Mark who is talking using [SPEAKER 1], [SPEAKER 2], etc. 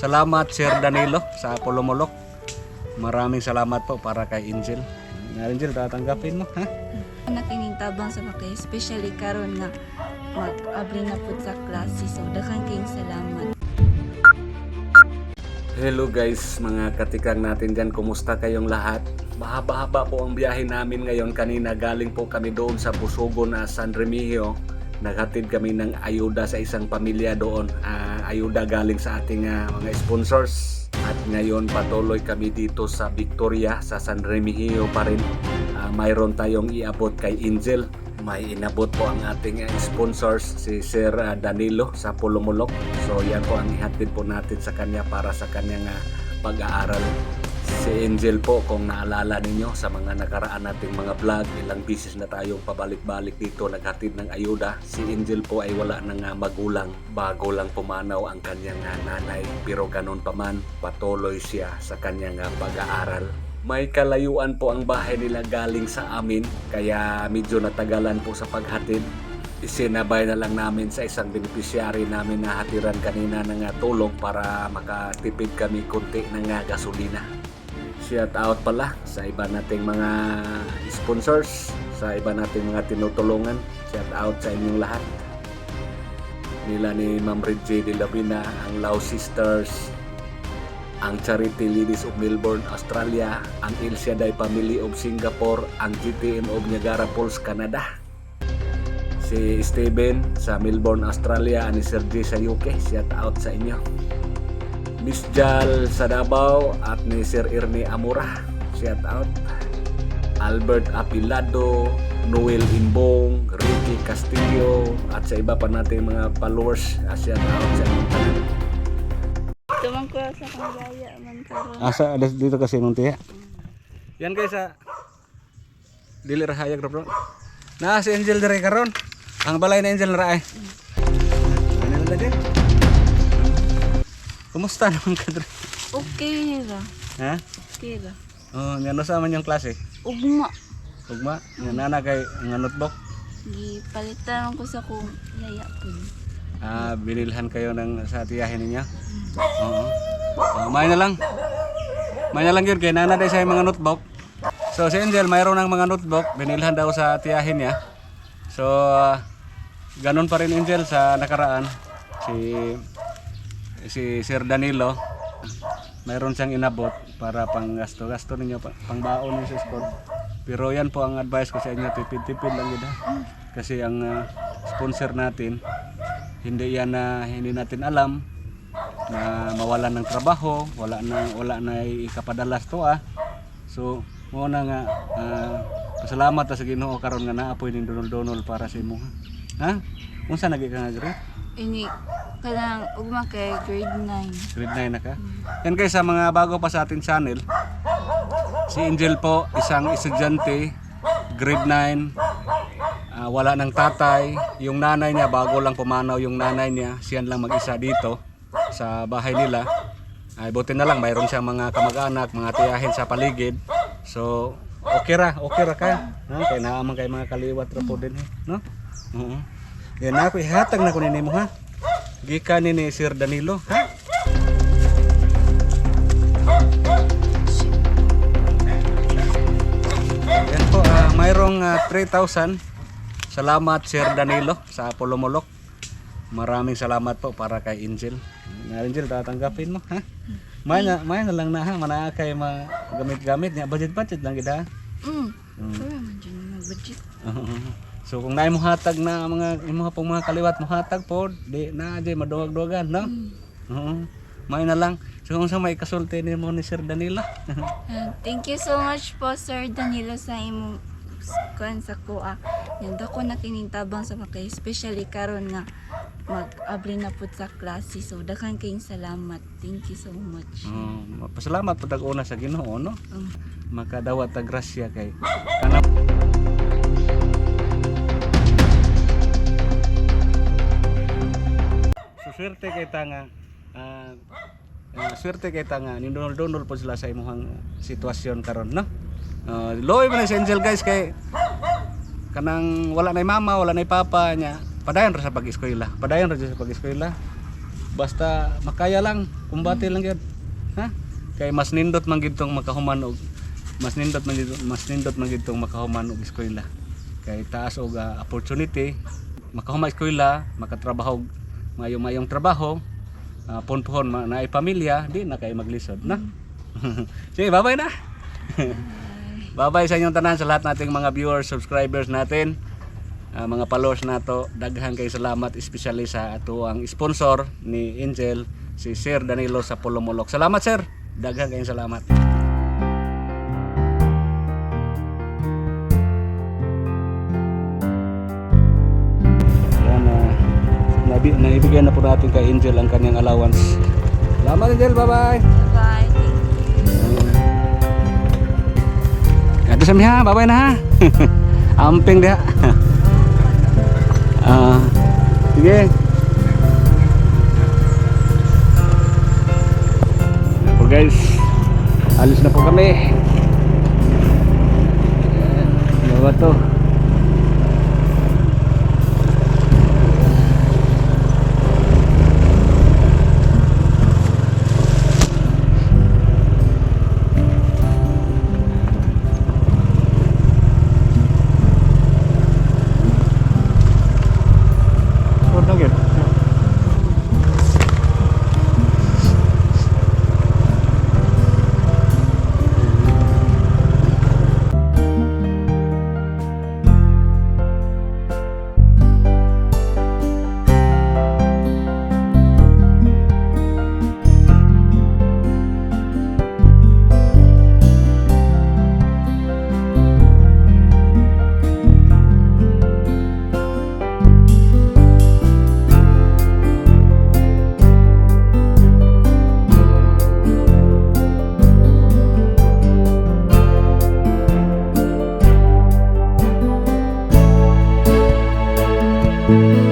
[SPEAKER 1] Salamat Sir Danilo sa Pulumulok. Maraming salamat po para kay Angel. Angel, tatanggapin mo, ha?
[SPEAKER 2] Nakining tabang sa mga especially karon nga mag-abri na pud sa klase. So daghang kayong salamat.
[SPEAKER 1] Hello guys, mga katikang natin dyan, kumusta kayong lahat? Mahaba-haba po ang biyahe namin ngayon. Kanina galing po kami doon sa Pusogon, San Remigio. Naghatid kami ng ayuda sa isang pamilya doon. Ayuda galing sa ating mga sponsors. At ngayon patuloy kami dito sa Victoria, sa San Remigio pa rin. Mayroon tayong iabot kay Angel. May inabot po ang ating sponsors, si Sir Danilo sa Pulumulok. So yan po ang ihatid po natin sa kanya para sa kanyang pag-aaral. Si Angel po, kung naalala ninyo sa mga nakaraan nating mga vlog, ilang bisis na tayong pabalik-balik dito naghatid ng ayuda. Si Angel po ay wala nang magulang, bago lang pumanaw ang kanyang nanay. Pero ganun pa man, patuloy siya sa kanyang pag-aaral. May kalayuan po ang bahay nila galing sa amin, kaya medyo natagalan po sa paghatid. Isinabay na lang namin sa isang beneficiary namin na hatiran kanina ng tulong para makatipid kami konti ng gasolina. Shout out pala sa iba nating mga sponsors, sa iba nating mga tinutulungan. Shout out sa inyong lahat. Nila ni Ma'am Reggie de Lavina, ang Lao Sisters, ang Charity Ladies of Melbourne, Australia, ang El Shaddai Family of Singapore, ang GTM of Niagara Falls, Canada. Si Steven sa Melbourne, Australia, ni Sir J sa UK, shout out sa inyo. Miss Jal sa Davao at ni Sir Ernie Amura, shout out. Albert Apilado, Noel Imbong, Ricky Castillo, at sa iba pa natin mga followers, shout out sa inyong tanan.
[SPEAKER 2] Tumang ko sa Panggaya man karon.
[SPEAKER 1] Asa dito kasi nung tiya. Yan guys, dili ra hayag bro. Na si Angel dire karon. Ang balay na Angel ra ay. Ano na din? Kumusta naman ka dire?
[SPEAKER 2] Okay ra.
[SPEAKER 1] Ha?
[SPEAKER 2] Okay ra.
[SPEAKER 1] Oh, ngano sa man yung klase?
[SPEAKER 2] Ugma.
[SPEAKER 1] Ugma, nana kay nga notebook.
[SPEAKER 2] Gipalitan ko sa kong yaya pud.
[SPEAKER 1] Binilhan kayo ng sa tiyahin ninyo? Oo. May na lang. May na lang yun kay nana day sa mga notebook. So si Angel mayroon ng mga notebook, binilhan daw sa tiyahin niya. So ganun pa rin Angel sa nakaraan. Si Sir Danilo, mayroon siyang inabot para pang gasto ninyo, pang baon niyo sa school. Pero yan po ang advice ko sa inyo, tipid-tipid lang yun. Kasi ang sponsor natin, hindi natin alam na mawalan ng trabaho, wala na ikapadalas to So mo na nga pasalamat ta sa Ginoo karon nga naapoy ning donol-donol para sa imo. Ha? Unsa nagi ka nga grade?
[SPEAKER 2] Ini kanang ugma kay grade 9.
[SPEAKER 1] Grade 9 na ka. Yan guys, sa mga bago pa sa ating channel, si Angel po isang estudyante, grade 9. Wala ng tatay, yung nanay niya bago lang pumanaw yung nanay niya, siyan lang mag-isa dito sa bahay nila. Ay buti na lang mayroon siyang mga kamag-anak, mga tiyahin sa paligid. So okay ra ka. Kay naamang kay mga kaliwat ra po din no? Oo. Yan ako ihatag na ko nimo ha. Gikan ni Sir Danilo ha. Yan po, mayroong 3,000. Salamat Sir Danilo sa Pulumulok. Maraming salamat po para kay Angel. Angel, tatanggapin mo ha. May na lang na ha, mana kay gamit-gamit niya, budget lang gid ha.
[SPEAKER 2] Wala man dyan mag-budget.
[SPEAKER 1] So kung naay mo hatag na mga kaliwat mo hatag po, di na jay maduwag-duwagan no. May na lang. So kung sa may kasulti nimo ni Sir Danilo.
[SPEAKER 2] Thank you so much po Sir Danilo sa imong kuan sa kuha. Yung dako na kinintabang sa mga especially karon nga mag-abri na pud sa klase. So daghang kayong salamat. Thank you so much.
[SPEAKER 1] Pasalamat pud ang una sa Ginoo no. Makadawat ta grasya kay swerte kay tanga nindonol-donol po sila sa imong sitwasyon karon no. Loy man si Angel guys kay kanang wala nay mama, wala nay papa nya. Padayon ra sa pag-eskwela. basta makaya lang, kumbate lang gyud. Ha? Kay mas nindot man gid tong makahuman og mas nindot man gid tong makahuman og eskwela. Kay taas og opportunity makahuman eskwela, makatrabaho og mayo-mayong trabaho, punpuhon naay pamilya, di na kay maglisod na. Sige, bye-bye na. Bye-bye sa inyong tanan, sa lahat nating mga viewers, subscribers natin. Mga followers nato, daghang kay salamat especially sa ato ang sponsor ni Angel, si Sir Danilo sa Pulumulok. Salamat sir, daghang kayong salamat. Yan, naibigyan na po natin kay Angel ang kanyang allowance. Salamat Angel, bye-bye.
[SPEAKER 2] Bye. Thank you.
[SPEAKER 1] Kado sa miha, bye-bye na ha. Amping dia. Sige. So guys, alis na po kami. Bawa to.
[SPEAKER 2] Bye.